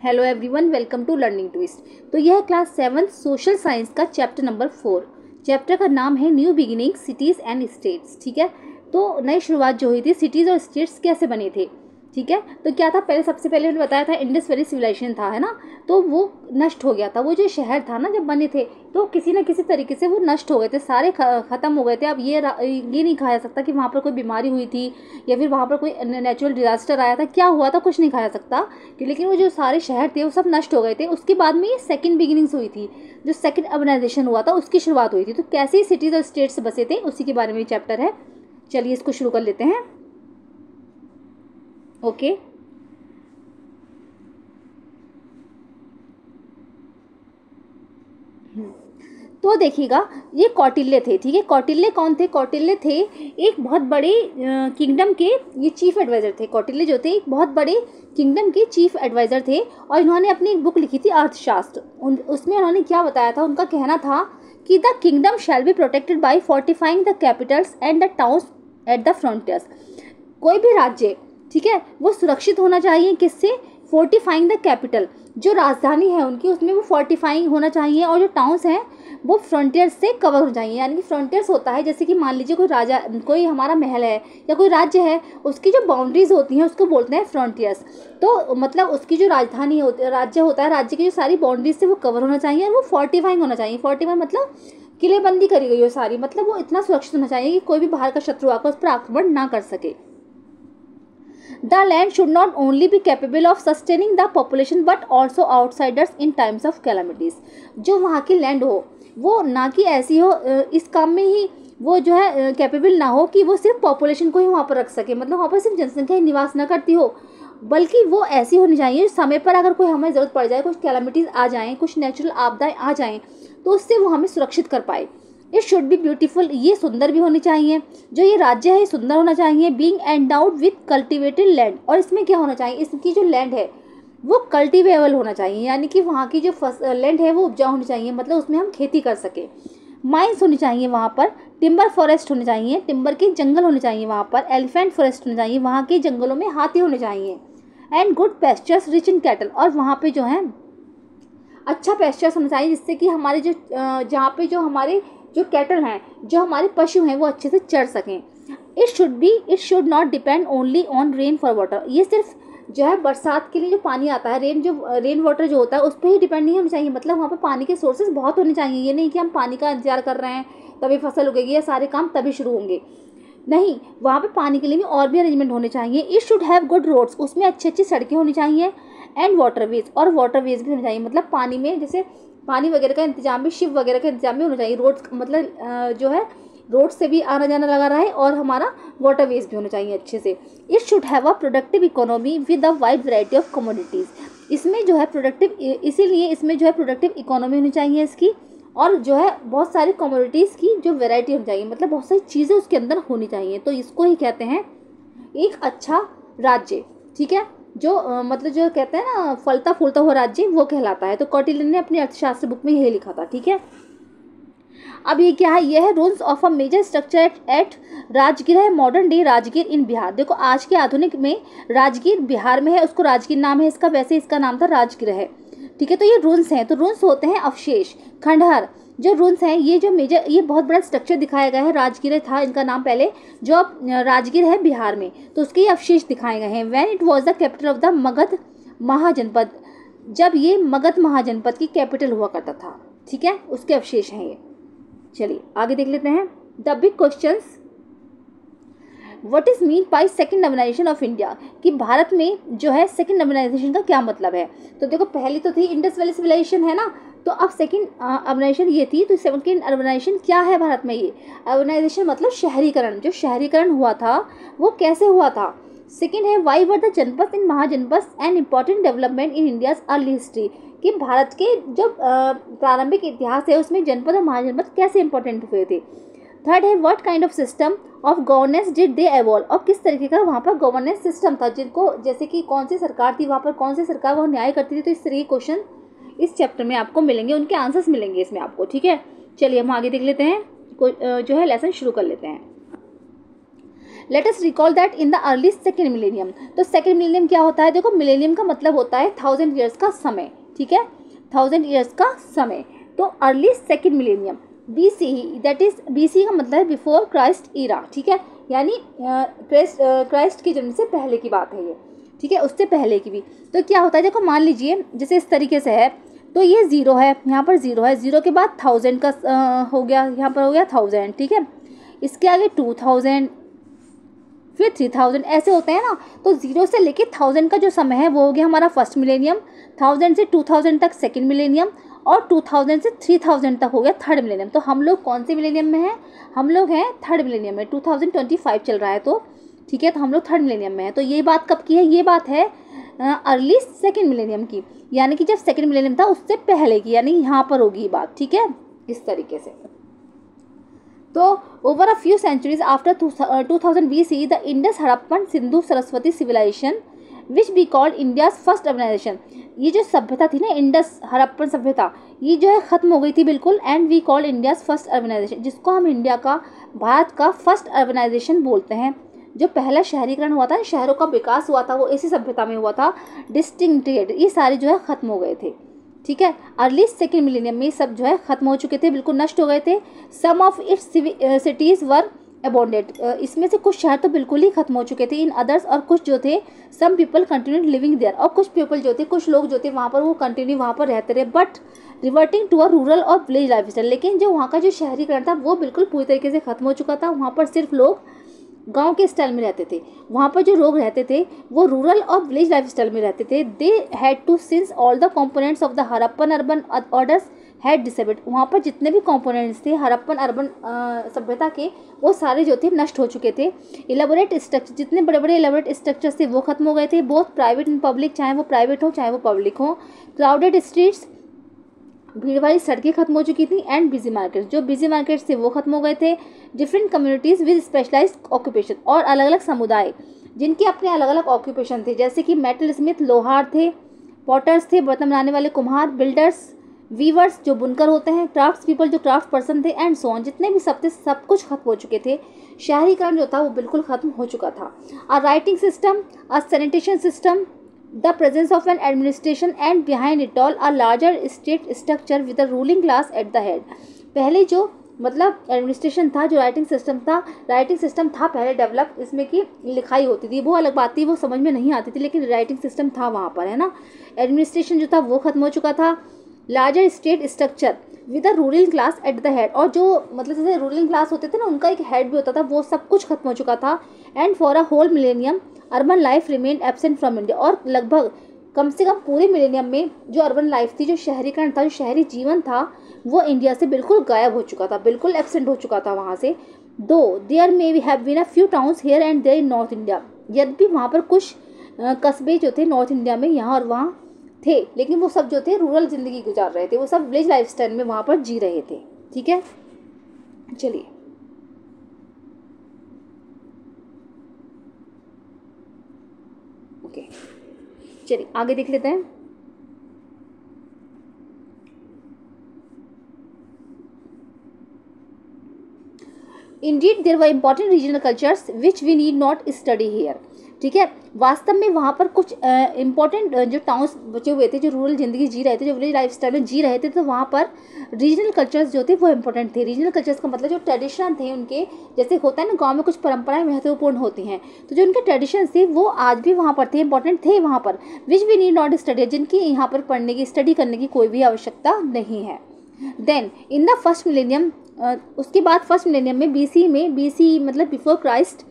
Hello everyone, welcome to learning twist. तो यह class 7 social science का चैप्टर नंबर 4। चैप्टर का नाम है new beginning cities and states. ठीक है, तो नई शुरुआत जो हुई थी, सिटीज़ और स्टेट्स कैसे बने थे। ठीक है, तो क्या था, पहले सबसे पहले मैंने बताया था इंडस वैली सिविलाइजेशन था, है ना। तो वो नष्ट हो गया था, वो जो शहर था ना जब बने थे, तो किसी न किसी तरीके से वो नष्ट हो गए थे, सारे ख़त्म हो गए थे। अब ये नहीं कहा जा सकता कि वहाँ पर कोई बीमारी हुई थी या फिर वहाँ पर कोई नेचुरल डिजास्टर आया था, क्या हुआ था कुछ नहीं कहा जा सकता कि, लेकिन वो जो सारे शहर थे वो सब नष्ट हो गए थे। उसके बाद में ये सेकंड बिगिनिंग्स हुई थी, जो सेकंड अर्बनाइजेशन हुआ था उसकी शुरुआत हुई थी। तो कैसे ही सिटीज़ और स्टेट्स बसे थे उसी के बारे में चैप्टर है। चलिए इसको शुरू कर लेते हैं। ओके, तो देखिएगा, ये कौटिल्य थे। ठीक है, कौटिल्य कौन थे? कौटिल्य थे एक बहुत बड़े किंगडम के ये चीफ एडवाइज़र थे। कौटिल्य जो थे एक बहुत बड़े किंगडम के चीफ एडवाइज़र थे और इन्होंने अपनी एक बुक लिखी थी अर्थशास्त्र। उसमें उन्होंने क्या बताया था, उनका कहना था कि the kingdom shall be protected by fortifying the Capitals and the towns at the frontiers. कोई भी राज्य, ठीक है, वो सुरक्षित होना चाहिए किससे? फोर्टिफाइंग द कैपिटल, जो राजधानी है उनकी उसमें वो फोर्टिफाइंग होना चाहिए, और जो टाउन्स हैं वो फ्रंटियर्स से कवर हो चाहिए। यानी कि फ्रंटियर्स होता है जैसे कि मान लीजिए कोई राजा, कोई हमारा महल है या कोई राज्य है, उसकी जो बाउंड्रीज होती हैं उसको बोलते हैं फ्रंटियर्स। तो मतलब उसकी जो राजधानी होती है, राज्य होता है, राज्य की जो सारी बाउंड्रीज से वो कवर होना चाहिए और वो फोर्टिफाइंग होना चाहिए। फोर्टिफाइंग मतलब किलेबंदी करी गई हो सारी, मतलब वो इतना सुरक्षित होना चाहिए कि कोई भी बाहर का शत्रु आकर उस पर आक्रमण ना कर सके। The land should not only be capable of sustaining the population but also outsiders in times of calamities। जो वहाँ की लैंड हो वो ना कि ऐसी हो इस काम में ही वो जो है कैपेबल ना हो कि वो सिर्फ पॉपुलेशन को ही वहाँ पर रख सके, मतलब वहाँ पर सिर्फ जनसंख्या ही निवास न करती हो, बल्कि वो ऐसी होनी चाहिए समय पर अगर कोई हमें ज़रूरत पड़ जाए, कुछ कैलामिटीज़ आ जाएँ, कुछ नेचुरल आपदाएँ आ जाएँ, तो उससे वो हमें सुरक्षित कर पाए। इट शुड बी ब्यूटीफुल, ये सुंदर भी होनी चाहिए, जो ये राज्य है ये सुंदर होना चाहिए। Being endowed with cultivated land, और इसमें क्या होना चाहिए, इसकी जो लैंड है वो कल्टिवेबल होना चाहिए, यानी कि वहाँ की जो लैंड है वो उपजाऊ होनी चाहिए, मतलब उसमें हम खेती कर सकें। माइंस होनी चाहिए वहाँ पर, टिम्बर फॉरेस्ट होने चाहिए, टिम्बर के जंगल होने चाहिए वहाँ पर, एलिफेंट फॉरेस्ट होने चाहिए, वहाँ के जंगलों में हाथी होने चाहिए। And good pastures rich in cattle, और वहाँ पे जो है अच्छा पेस्चर्स होना चाहिए, जिससे कि हमारे जो जहाँ पे जो हमारे जो कैटल हैं, जो हमारे पशु हैं, वो अच्छे से चर सकें। It should not depend only on rain for water, ये सिर्फ जो है बरसात के लिए जो पानी आता है, रेन वाटर जो होता है उस पर ही डिपेंड नहीं होना चाहिए, मतलब वहाँ पर पानी के सोर्सेज बहुत होने चाहिए। ये नहीं कि हम पानी का इंतजार कर रहे हैं तभी फसल उगेगी या सारे काम तभी शुरू होंगे, नहीं, वहाँ पे पानी के लिए भी और भी अरेंजमेंट होने चाहिए। It should have good roads, उसमें अच्छी अच्छी सड़कें होनी चाहिए। एंड वाटरवेज, और वाटरवेज भी होने चाहिए, मतलब पानी में जैसे पानी वगैरह का इंतजाम भी, शिप वगैरह का इंतजाम भी होना चाहिए। रोड्स मतलब जो है रोड से भी आना जाना लगा रहा है, और हमारा वाटरवेज भी होना चाहिए अच्छे से। It should have a productive economy with a wide variety of commodities, इसमें जो है प्रोडक्टिव, इसीलिए इसमें जो है प्रोडक्टिव इकोनॉमी होनी चाहिए इसकी, और जो है बहुत सारी कमोडिटीज़ की जो वैरायटी होनी चाहिए, मतलब बहुत सारी चीज़ें उसके अंदर होनी चाहिए। तो इसको ही कहते हैं एक अच्छा राज्य। ठीक है, जो मतलब जो कहते हैं ना फलता फूलता हुआ राज्य, वो कहलाता है। तो कौटिल्य ने अपनी अर्थशास्त्र बुक में यही लिखा था। ठीक है, अब ये क्या है, यह है rules of a major structure at Rajgir है, modern day Rajgir in Bihar. देखो आज के आधुनिक में राजगीर बिहार में है, उसको राजगीर नाम है इसका, वैसे इसका नाम था राजगीर है। ठीक है, तो ये रूल्स हैं, तो रूल्स होते हैं अवशेष, खंडहर। जो रूल्स हैं, ये जो मेजर, ये बहुत बड़ा स्ट्रक्चर दिखाया गया है, राजगीर था इनका नाम पहले, जो अब राजगीर है बिहार में, तो उसके ये अवशेष दिखाए गए हैं। When it was the capital of the Magadha mahajanapada, जब ये मगध महाजनपद की कैपिटल हुआ करता था। ठीक है, उसके अवशेष हैं ये। चलिए आगे देख लेते हैं। The big questions, what is mean by second urbanisation of India, कि भारत में जो है सेकंड अर्बनाइजेशन का क्या मतलब है। तो देखो पहली तो थी इंडस वैली सिविलाइजेशन, है ना, तो अब सेकंड अर्बनाइजेशन ये थी। तो सेकंड अर्बनाइजेशन क्या है भारत में, ये अर्बनाइजेशन मतलब शहरीकरण, जो शहरीकरण हुआ था वो कैसे हुआ था। सेकंड है Y were the janapada in mahajanapada an important development in India's early history, कि भारत के जो प्रारंभिक इतिहास है उसमें जनपद और महाजनपद कैसे इंपॉर्टेंट हुए थे। थर्ड है what kind of system of governance did they evolve, और किस तरीके का वहाँ पर गवर्नेंस सिस्टम था, जिनको जैसे कि कौन सी सरकार थी वहाँ पर, कौन सी सरकार वह न्याय करती थी। तो इस तरह के क्वेश्चन इस चैप्टर में आपको मिलेंगे, उनके आंसर्स मिलेंगे इसमें आपको। ठीक है, चलिए हम आगे देख लेते हैं, जो है लेसन शुरू कर लेते हैं। Let us recall that in the early second millennium. तो सेकेंड मिलेनियम क्या होता है? देखो, मिलेनियम का मतलब होता है 1000 ईयर्स का समय, ठीक है, 1000 ईयर्स का समय। तो early second millennium BC, that is BC का मतलब है बिफोर क्राइस्ट ईरा, ठीक है, यानी क्राइस्ट के जन्म से पहले की बात है ये, ठीक है, उससे पहले की भी। तो क्या होता है, देखो मान लीजिए जैसे इस तरीके से है, तो ये 0 है, यहाँ पर 0 है, 0 के बाद 1000 का हो गया, यहाँ पर हो गया 1000, ठीक है, इसके आगे 2000, फिर 3000, ऐसे होते हैं ना। तो 0 से लेके 1000 का जो समय है वो हो गया हमारा फर्स्ट मिलेनियम, 1000 से 2000 तक सेकेंड मिलेनियम, और 2000 से 3000 तक हो गया थर्ड मिलेनियम। तो हम लोग कौन से मिलेनियम में हैं? हम लोग हैं थर्ड मिलेनियम में, 2025 चल रहा है, तो ठीक है, तो हम लोग थर्ड मिलेनियम में हैं। तो ये बात कब की है? ये बात है अर्ली सेकेंड मिलेनियम की, यानी कि जब सेकेंड मिलेनियम था उससे पहले की, यानी यहाँ पर होगी ये बात, ठीक है, इस तरीके से। तो over a few centuries after 2000 BC the Indus Harappan Sindhu Saraswati civilisation which be called India's first urbanisation, ये जो सभ्यता थी ना, इंडस हड़प्पन सभ्यता, ये जो है ख़त्म हो गई थी बिल्कुल, and we called India's first urbanisation, जिसको हम इंडिया का, भारत का फर्स्ट अर्बनाइजेशन बोलते हैं। जो पहला शहरीकरण हुआ था, शहरों का विकास हुआ था, वो इसी सभ्यता में हुआ था। डिस्टिंक्टेड, ये सारे जो है ख़त्म हो गए थे, ठीक है। अर्ली सेकेंड मिलेनियम में सब जो है ख़त्म हो चुके थे, बिल्कुल नष्ट हो गए थे। सम ऑफ इट्स सिटीज़ वर अबॉन्डेड, इसमें से कुछ शहर तो बिल्कुल ही ख़त्म हो चुके थे। इन अदर्स, और कुछ जो थे, some people continue living there, और कुछ पीपल जो थे, कुछ लोग जो थे वहाँ पर, वो कंटिन्यू वहाँ पर रहते रहे, but reverting to a rural और विलेज लाइफ स्टाइल। लेकिन जो वहाँ का जो शहरीकरण था वो बिल्कुल पूरी तरीके से ख़त्म हो चुका था। वहाँ पर सिर्फ लोग गांव के स्टाइल में रहते थे। वहाँ पर जो लोग रहते थे वो रूरल और विलेज लाइफ स्टाइल में रहते थे। They had to, since all the components of the Harappan urban orders had disappeared, वहाँ पर जितने भी कंपोनेंट्स थे हड़प्पन अर्बन सभ्यता के, वो सारे जो थे नष्ट हो चुके थे। इलेबोरेट स्ट्रक्चर, जितने बड़े बड़े इलेबोरेट स्ट्रक्चर्स थे वो खत्म हो गए थे, बोथ प्राइवेट एंड पब्लिक, चाहे वो प्राइवेट हो चाहे वो पब्लिक हो। क्राउडेड स्ट्रीट्स, भीड़ वाली सड़कें खत्म हो चुकी थी, एंड बिजी मार्केट्स, जो बिजी मार्केट्स थे वो खत्म हो गए थे। Different communities with specialised occupation, और अलग अलग समुदाय जिनके अपने अलग अलग ऑक्यूपेशन थे, जैसे कि मेटल स्मिथ लोहार थे, पॉटर्स थे बर्तन बनाने वाले कुम्हार, बिल्डर्स, वीवर्स जो बुनकर होते हैं, क्राफ्ट्स पीपल जो क्राफ्ट पर्सन थे, एंड सो ऑन, जितने भी सब थे सब कुछ खत्म हो चुके थे। शहरीकरण जो था वो बिल्कुल खत्म हो चुका था। A writing system, a sanitation system, the presence of an administration, and behind it all a larger state structure with a ruling class at the head। पहले जो मतलब एडमिनिस्ट्रेशन था, जो राइटिंग सिस्टम था पहले डेवलप, इसमें कि लिखाई होती थी, वो अलग बात थी, वो समझ में नहीं आती थी, लेकिन राइटिंग सिस्टम था वहाँ पर, है ना। एडमिनिस्ट्रेशन जो था वो खत्म हो चुका था। Larger state structure with a ruling class at the head, और जो मतलब जैसे रूलिंग क्लास होते थे ना, उनका एक हेड भी होता था, वो सब कुछ खत्म हो चुका था। And for a whole millennium urban life remain absent from India, और लगभग कम से कम पूरे मिलेनियम में जो अर्बन लाइफ थी, जो शहरीकरण था, जो शहरी जीवन था, वो इंडिया से बिल्कुल गायब हो चुका था, बिल्कुल एब्सेंट हो चुका था वहाँ से। Though there may have been a few towns here and there in north India, यद्यपि वहाँ पर कुछ कस्बे जो थे नॉर्थ इंडिया में यहाँ और वहाँ थे, लेकिन वो सब जो थे रूरल ज़िंदगी गुजार रहे थे, वो सब विलेज लाइफ स्टाइल में वहाँ पर जी रहे थे, ठीक है। चलिए ओके, चलिए आगे देख लेते हैं। Indeed, there were important regional cultures which we need not study here। ठीक है, वास्तव में वहाँ पर कुछ इम्पॉर्टेंट जो टाउन्स बचे हुए थे, जो रूरल ज़िंदगी जी रहे थे, जो विलेज लाइफ स्टाइल में जी रहे थे, तो वहाँ पर रीजनल कल्चर्स जो थे वो इम्पोर्टेंट थे। रीजनल कल्चर्स का मतलब जो ट्रेडिशन थे उनके, जैसे होता है ना गांव में कुछ परंपराएं महत्वपूर्ण होती हैं, तो जो उनके ट्रेडिशन थे वो आज भी वहाँ पर थे, इंपॉर्टेंट थे वहाँ पर, which we need not study, जिनकी यहाँ पर पढ़ने की स्टडी करने की कोई भी आवश्यकता नहीं है। Then in the first millennium, उसके बाद फर्स्ट मिलेनियम में बीसी मतलब बिफोर क्राइस्ट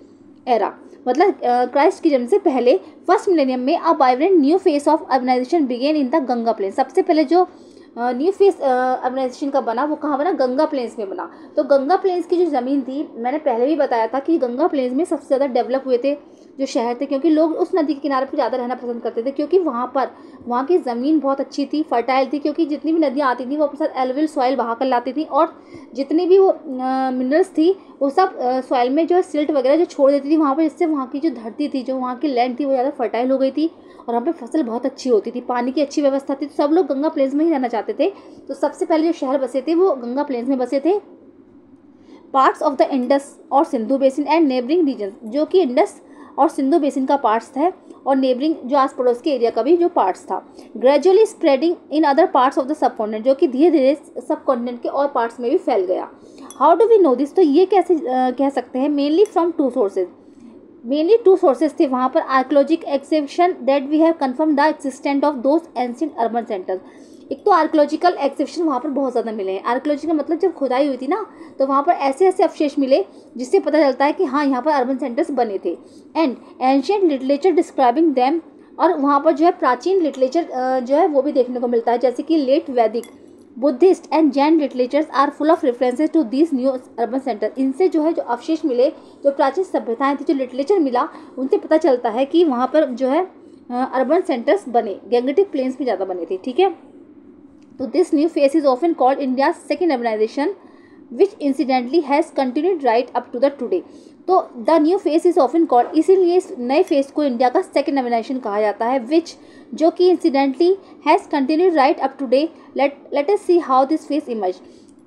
एरा, मतलब क्राइस्ट के जन्म से पहले फर्स्ट मिलेनियम में a vibrant new phase of urbanisation began in the Ganga plain. सबसे पहले जो न्यू फेस अर्बनाइजेशन का बना वो कहाँ बना? गंगा प्लेन्स में बना। तो गंगा प्लेन्स की जो ज़मीन थी, मैंने पहले भी बताया था कि गंगा प्लेन्स में सबसे ज़्यादा डेवलप हुए थे जो शहर थे, क्योंकि लोग उस नदी के किनारे पर ज़्यादा रहना पसंद करते थे, क्योंकि वहाँ की ज़मीन बहुत अच्छी थी, फर्टाइल थी, क्योंकि जितनी भी नदियाँ आती थी वो अपने साथ एलुवियल सॉइल बहा कर लाती थी, और जितनी भी वो मिनरल्स थी वो सब सॉइल में जो सिल्ट वगैरह जो छोड़ देती थी वहाँ पर, जिससे वहाँ की जो धरती थी, जो वहाँ की लैंड थी वो ज़्यादा फर्टाइल हो गई थी, और वहाँ पे फसल बहुत अच्छी होती थी, पानी की अच्छी व्यवस्था थी, तो सब लोग गंगा प्लेन्स में ही रहना चाहते थे। तो सबसे पहले जो शहर बसे थे वो गंगा प्लेन्स में बसे थे। पार्ट्स ऑफ द इंडस और Sindhu basin and neighbouring region, जो कि इंडस और सिंधु बेसिन का पार्ट्स है और नेबरिंग जो आस पड़ोस के एरिया का भी जो पार्ट्स था। Gradually spreading in other parts of the sub continent, जो कि धीरे धीरे सब कॉन्टिनेंट के और पार्ट्स में भी फैल गया। How do we know this, तो ये कैसे कह सकते हैं, mainly from two sources, mainly two sources थे वहाँ पर। Archaeologic exhibition that we have confirm the existent of those ancient urban centres. एक तो आर्कोलॉजिकल एक्सिबिशन वहाँ पर बहुत ज़्यादा मिले हैं। आर्कोलॉजिकल मतलब जब खुदाई हुई थी ना, तो वहाँ पर ऐसे ऐसे अवशेष मिले जिससे पता चलता है कि हाँ यहाँ पर अर्बन सेंटर्स बने थे। And ancient literature describing them, और वहाँ पर जो है प्राचीन लिटरेचर जो है वो भी देखने को मिलता है, जैसे कि late Vedic, Buddhist and Jain literatures are full of references to this new urban centre. इनसे जो है जो अवशेष मिले, जो प्राचीन सभ्यताएं थी, जो लिटरेचर मिला, उनसे पता चलता है कि वहाँ पर जो है अर्बन सेंटर्स बने, गैंगेटिक प्लेन्स में ज़्यादा बने थे, ठीक है। तो this new phase is often called India second urbanisation which incidentally has continued right up to the today. तो the new phase is often called, इसीलिए इस नए फेस को इंडिया का सेकेंड अर्बनाइजेशन कहा जाता है, विच जो कि incidentally has continued right up today. Let us see how this phase emerge.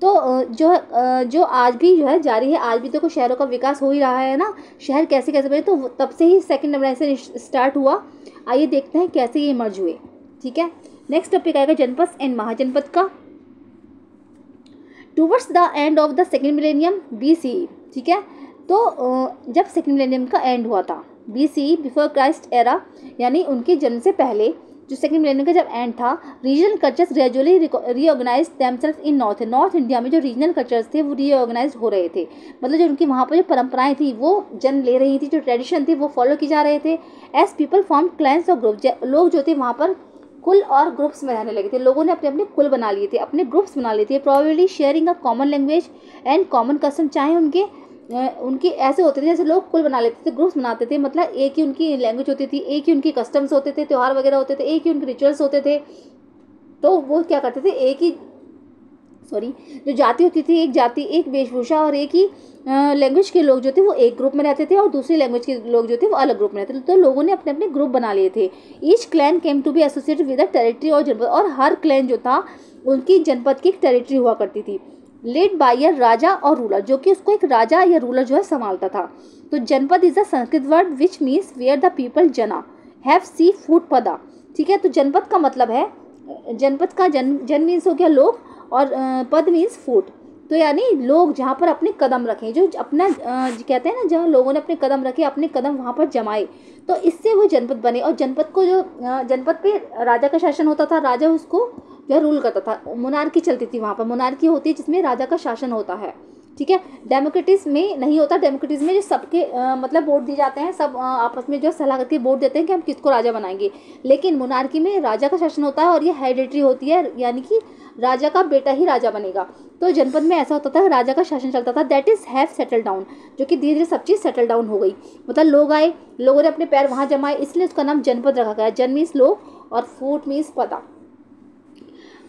तो जो आज भी जो है जारी है, आज भी तो कुछ शहरों का विकास हो ही रहा है ना, शहर कैसे कैसे बने, तो तब से ही सेकेंड अर्बनाइजेशन स्टार्ट हुआ। आइए देखते हैं कैसे ये इमर्ज हुए, ठीक है। नेक्स्ट टॉपिक आएगा जनपद एंड महाजनपद का। Towards the end of the second millennium BCE, ठीक है। तो जब सेकेंड मिलेनियम का एंड हुआ था, BCE बिफोर क्राइस्ट एरा, यानी उनके जन्म से पहले जो सेकेंड मिलेनियम का जब एंड था, regional cultures gradually reorganise themselves in north India में जो रीजनल कल्चर्स थे वो रीऑर्गेनाइज हो रहे थे। मतलब जो उनकी वहाँ पर जो परंपराएं थी वो जन्म ले रही थी, जो ट्रेडिशन थे वो फॉलो की जा रहे थे। एज पीपल फॉर्म क्लैंस और ग्रुप, लोग जो थे वहाँ पर कुल और ग्रुप्स में रहने लगे थे। लोगों ने अपने अपने कुल बना लिए थे, अपने ग्रुप्स बना लिए थे। Probably sharing a common language and common custom, चाहे उनके ऐसे होते थे जैसे लोग कुल बना लेते थे, ग्रुप्स बनाते थे, मतलब एक ही उनकी लैंग्वेज होती थी, एक ही उनकी कस्टम्स होते थे, त्यौहार वगैरह होते थे, एक ही उनके रिचुअल्स होते थे। तो वो क्या करते थे, जो जाति होती थी, एक जाति, एक वेशभूषा और एक ही लैंग्वेज के लोग जो थे वो एक ग्रुप में रहते थे और दूसरी लैंग्वेज के लोग जो थे वो अलग ग्रुप में रहते थे। तो लोगों ने अपने अपने ग्रुप बना लिए थे। Each clan came to be associated with a territory और जनपद, और हर क्लैन जो था उनकी जनपद की एक टेरिटरी हुआ करती थी। लेड बाय अ राजा और रूलर, जो कि उसको एक राजा या रूलर जो है संभालता था। तो janapada is a Sanskrit word which means where the people jana have set foot pada, ठीक है। तो जनपद का मतलब है, जनपद का जन मीन्स हो गया लोग और पद मीन्स फूड, तो यानी लोग जहाँ पर अपने कदम रखें, जो अपना कहते हैं ना, जहाँ लोगों ने अपने कदम रखे, अपने कदम वहाँ पर जमाए, तो इससे वो जनपद बने। और जनपद को जो जनपद पे राजा का शासन होता था, राजा उसको जो रूल करता था। मोनार्की चलती थी वहाँ पर, मोनार्की होती है जिसमें राजा का शासन होता है, ठीक है। डेमोक्रेटिस में नहीं होता। डेमोक्रेटिस में जो सबके मतलब वोट दिए जाते हैं, सब आपस में जो सलाह करके वोट देते हैं कि हम किसको राजा बनाएंगे। लेकिन मोनार्की में राजा का शासन होता है और ये हेरिडेटरी होती है, यानी कि राजा का बेटा ही राजा बनेगा। तो जनपद में ऐसा होता था, राजा का शासन चलता था। That is have settle down, जो कि धीरे धीरे सब चीज़ सेटल डाउन हो गई। मतलब लोग आए, लोगों ने अपने पैर वहाँ जमाए, इसलिए उसका नाम जनपद रखा गया। जन मीन्स लोग और foot means pada.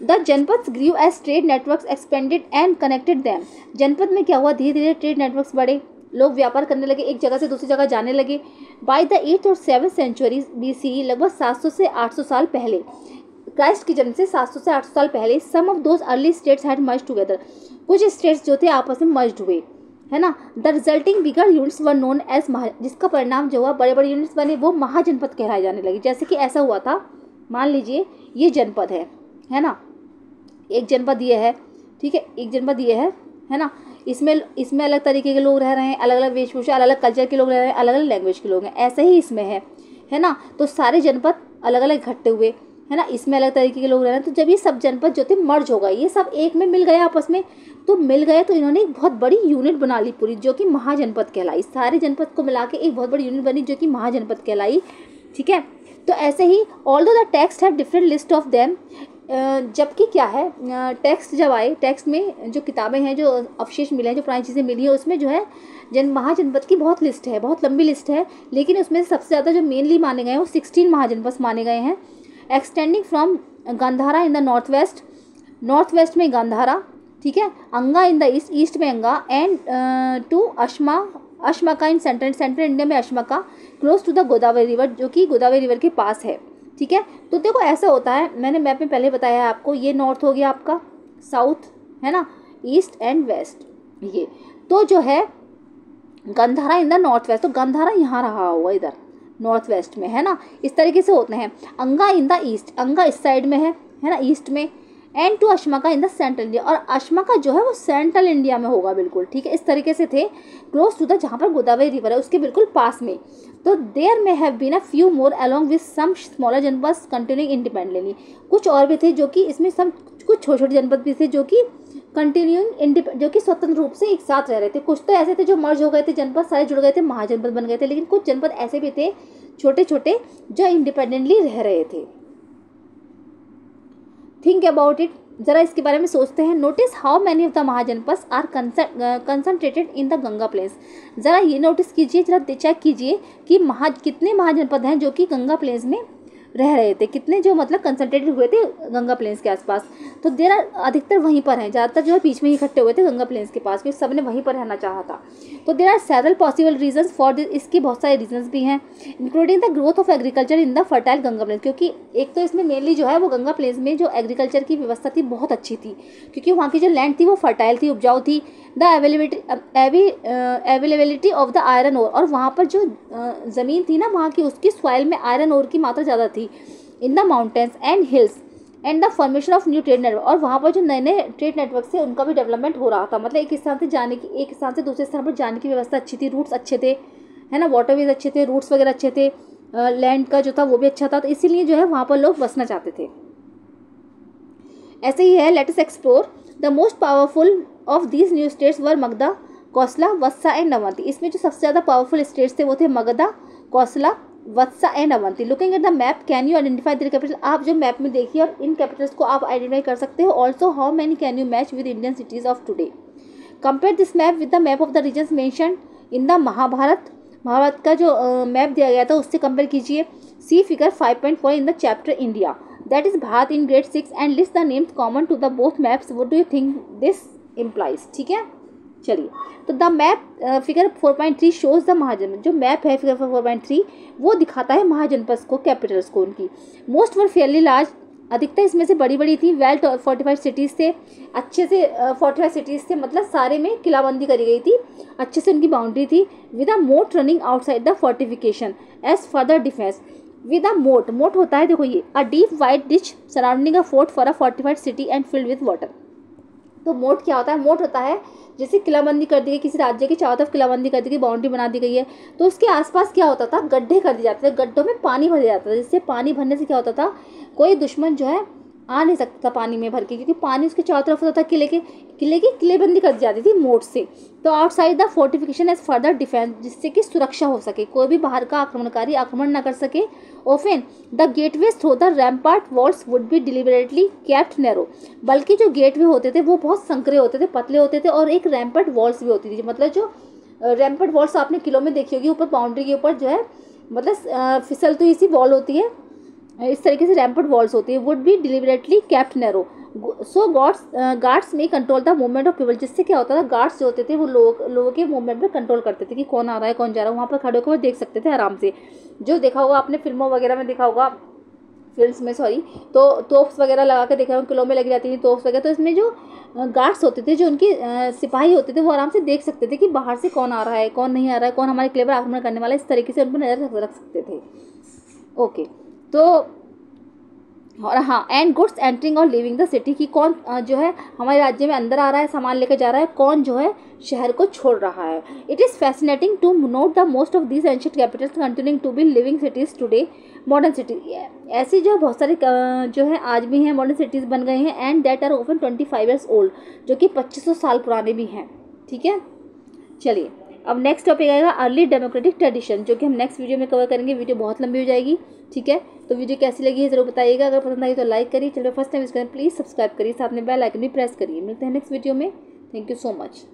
The janapada grew as trade networks expanded and connected them. Janapada में क्या हुआ, धीरे धीरे ट्रेड नेटवर्क्स बढ़े, लोग व्यापार करने लगे, एक जगह से दूसरी जगह जाने लगे। बाय द 8th और 7th सेंचुरी BCE, लगभग 700 से 800 साल पहले, क्राइस्ट के जन्म से 700 से 800 साल पहले, some of those early states had merge together, कुछ स्टेट्स जो थे आपस में मर्ज हुए, है ना। The resulting bigger units were known as जिसका परिणाम जो हुआ, बड़े बड़े यूनिट्स बने, वो महाजनपद कहलाए जाने लगे। जैसे कि ऐसा हुआ था, मान लीजिए ये जनपद है ना, एक जनपद ये है, ठीक है, एक जनपद ये है ना। इसमें अलग तरीके के लोग रह रहे हैं, अलग अलग वेशभूषा, अलग अलग कल्चर के लोग रह रहे हैं, अलग अलग लैंग्वेज के लोग हैं। ऐसे ही इसमें है ना। तो सारे जनपद अलग अलग इकट्ठे हुए, है ना, इसमें अलग तरीके के लोग रह रहे हैं। तो जब ये सब जनपद जो थे मर्ज हो गए, ये सब एक में मिल गए आपस में, तो मिल गए तो इन्होंने एक बहुत बड़ी यूनिट बना ली पूरी, जो कि महाजनपद कहलाई। सारे जनपद को मिला के एक बहुत बड़ी यूनिट बनी जो कि महाजनपद कहलाई, ठीक है। तो ऐसे ही although the text have different list of them, जबकि क्या है, टेक्स्ट जब आए, टेक्स्ट में जो किताबें हैं, जो अवशेष मिले हैं, जो पुरानी चीज़ें मिली हैं, उसमें जो है महाजनपद की बहुत लिस्ट है, बहुत लंबी लिस्ट है। लेकिन उसमें सबसे ज़्यादा जो मेनली माने गए हैं वो 16 महाजनपद माने गए हैं। Extending from Gandhara in the north west में गांधारा, ठीक है, अंगा इन द ईस्ट में Anga, and to Ashmaka in central India में Ashmaka, close to the Godavari river, जो कि गोदावरी रिवर के पास है, ठीक है। तो देखो ऐसा होता है, मैंने मैप में पहले बताया है आपको, ये नॉर्थ हो गया आपका, साउथ है ना, ईस्ट एंड वेस्ट ये। तो जो है गंधारा इन द नॉर्थ वेस्ट, तो गंधारा यहाँ रहा होगा इधर नॉर्थ वेस्ट में, है ना, इस तरीके से होते हैं। अंगा इन द ईस्ट, अंगा इस साइड में है ना, ईस्ट में। And to Ashmaka in the central India, और अश्मका जो है वो सेंट्रल इंडिया में होगा बिल्कुल, ठीक है, इस तरीके से थे। क्लोज टू द, जहाँ पर गोदावरी रिवर है उसके बिल्कुल पास में। तो there may have been a few more along with some smaller janapada continuing independently, कुछ और भी थे जो कि इसमें सब कुछ छोटे छोटे जनपद भी थे जो कि कंटिन्यूइंग जो कि स्वतंत्र रूप से एक साथ रह रहे थे। कुछ तो ऐसे थे जो मर्ज हो गए थे, जनपद सारे जुड़ गए थे, महाजनपद बन गए थे, लेकिन कुछ जनपद ऐसे भी थे छोटे छोटे जो इंडिपेंडेंटली रह रहे थे। थिंक अबाउट इट, जरा इसके बारे में सोचते हैं। Notice how many of the mahajanapada are concentrated in the Ganga plains, जरा ये नोटिस कीजिए, जरा चेक कीजिए कि कितने महाजनपद हैं जो कि गंगा प्लेन्स में रह रहे थे, कितने जो मतलब कंसंट्रेटेड हुए थे गंगा प्लेन्स के आसपास। तो देर अधिकतर वहीं पर हैं, ज़्यादातर जो है बीच में ही इकट्ठे हुए थे गंगा प्लेन्स के पास, क्योंकि सबने वहीं पर रहना चाहा था। तो there are several possible reasons for this, इसके बहुत सारे रीजंस भी हैं, including the growth of agriculture in the fertile Ganga plains, क्योंकि एक तो इसमें मेनली जो है वो गंगा प्लेन्स में जो एग्रीकल्चर की व्यवस्था थी बहुत अच्छी थी, क्योंकि वहाँ की जो लैंड थी वो फर्टाइल थी, उपजाऊ थी। The availability of the iron ore, और वहाँ पर जो ज़मीन थी ना वहाँ की, उसकी सॉइल में आयरन ओर की मात्रा ज़्यादा थी। In the mountains and hills and the formation of new trade network, और वहाँ पर जो नए नए ट्रेड नेटवर्क से उनका भी डेवलपमेंट हो रहा था, मतलब एक स्थान से जाने की, एक स्थान से दूसरे स्थान पर जाने की व्यवस्था अच्छी थी, रूट्स अच्छे थे, है ना, वाटरवेज अच्छे थे, रूट्स वगैरह अच्छे थे, लैंड का जो था वो भी अच्छा था, तो इसीलिए जो है वहाँ पर लोग बसना चाहते थे। ऐसे ही है, let us explore the most powerful of these new states were Magadha, Kosala, Vatsa and Avanti. इसमें जो सबसे ज़्यादा पावरफुल स्टेट्स थे वो थे Magadha, Kosala, Vatsa and Avanti. Looking at the map can you identify the capital, आप जो मैप में देखिए और इन कैपिटल्स को आप आइडेंटिफाई कर सकते हो। Also how many can you match with Indian cities of today. Compare this map with the map of the regions mentioned in the Mahabharata, Mahabharata का जो मैप दिया गया था उससे कंपेयर कीजिए। See figure 5.4 in the chapter India, that is Bharat in grade 6, and list the names common to the both maps. What do you think this implies, ठीक है। चलिए, तो the map figure 4.3 shows the Mahajan, जो map है figure 4.3 वो दिखाता है महाजनपद को, कैपिटल्स को उनकी। मोस्ट वर फेयरली लार्ज, अधिकतर इसमें से बड़ी बड़ी थी। वेल 45 सिटीज़ थे, अच्छे से 45 सिटीज़ थे, मतलब सारे में किलाबंदी करी गई थी, अच्छे से उनकी बाउंड्री थी। With a moat running outside the fortification as further defence. With a moat, moat होता है देखो ये, a deep wide ditch surrounding a fort for a fortified city and filled with water. तो मोट क्या होता है, मोट होता है जैसे किलाबंदी कर दी गई, किसी राज्य की चारों तरफ किलाबंदी कर दी गई, बाउंड्री बना दी गई है, तो उसके आसपास क्या होता था, गड्ढे कर दिए जाते थे, गड्ढों में पानी भर जाता था, जिससे पानी भरने से क्या होता था, कोई दुश्मन जो है आ नहीं सकता था पानी में भर के, क्योंकि पानी उसके चारों तरफ होता था। किले की किलेबंदी कर दी जाती थी मोट से। तो outside the fortification as further defence, जिससे कि सुरक्षा हो सके, कोई भी बाहर का आक्रमणकारी आक्रमण ना कर सके। Often the gateways through the rampart walls would be deliberately kept narrow, बल्कि जो गेटवे होते थे वो बहुत संकरे होते थे, पतले होते थे, और एक रैम्पार्ट वॉल्स भी होती थी, मतलब जो रैम्पार्ट वॉल्स आपने किलों में देखी होगी, ऊपर बाउंड्री के ऊपर जो है मतलब फिसलती सी वॉल होती है, इस तरीके से रैम्पार्ट वॉल्स होती है। Would be deliberately kept narrow, so guards में control the movement of people, जिससे क्या होता था, गार्ड्स जो होते थे वो लोगों के मूवमेंट में कंट्रोल करते थे कि कौन आ रहा है कौन जा रहा है, वहाँ पर खड़े होकर देख सकते थे आराम से। जो देखा होगा आपने फिल्मों वगैरह में देखा होगा, फिल्म्स में सॉरी, तो तोप्स वगैरह लगा कर देखा होगा, किलों में लगी रहती थी तोप्स वगैरह, तो इसमें जो गार्ड्स होते थे, जो उनके सिपाही होते थे, वो आराम से देख सकते थे कि बाहर से कौन आ रहा है कौन नहीं आ रहा है, कौन हमारे किले पर आक्रमण करने वाला है, इस तरीके से उन पर नजर रख सकते थे। ओके, तो और हाँ, एंड गुड्स एंटरिंग और लिविंग द सिटी, की कौन जो है हमारे राज्य में अंदर आ रहा है, सामान लेकर जा रहा है, कौन जो है शहर को छोड़ रहा है। It is fascinating to note the most of these ancient capitals continuing to be living cities today modern city. ऐसी जो बहुत सारे जो है आज भी हैं मॉडर्न सिटीज़ बन गए हैं, and that are open 25 years old, जो कि 2500 साल पुराने भी हैं, ठीक है। चलिए, अब नेक्स्ट टॉपिक आएगा अर्ली डेमोक्रेटिक ट्रेडिशन, जो कि हम नेक्स्ट वीडियो में कवर करेंगे। वीडियो बहुत लंबी हो जाएगी, ठीक है। तो वीडियो कैसी लगी है ज़रूर बताइएगा, अगर पसंद आई तो लाइक करिए, चलिए फर्स्ट टाइम इसको प्लीज़ सब्सक्राइब करिए, साथ में बेल आइकन भी प्रेस करिए। मिलते हैं नेक्स्ट वीडियो में, थैंक यू सो मच।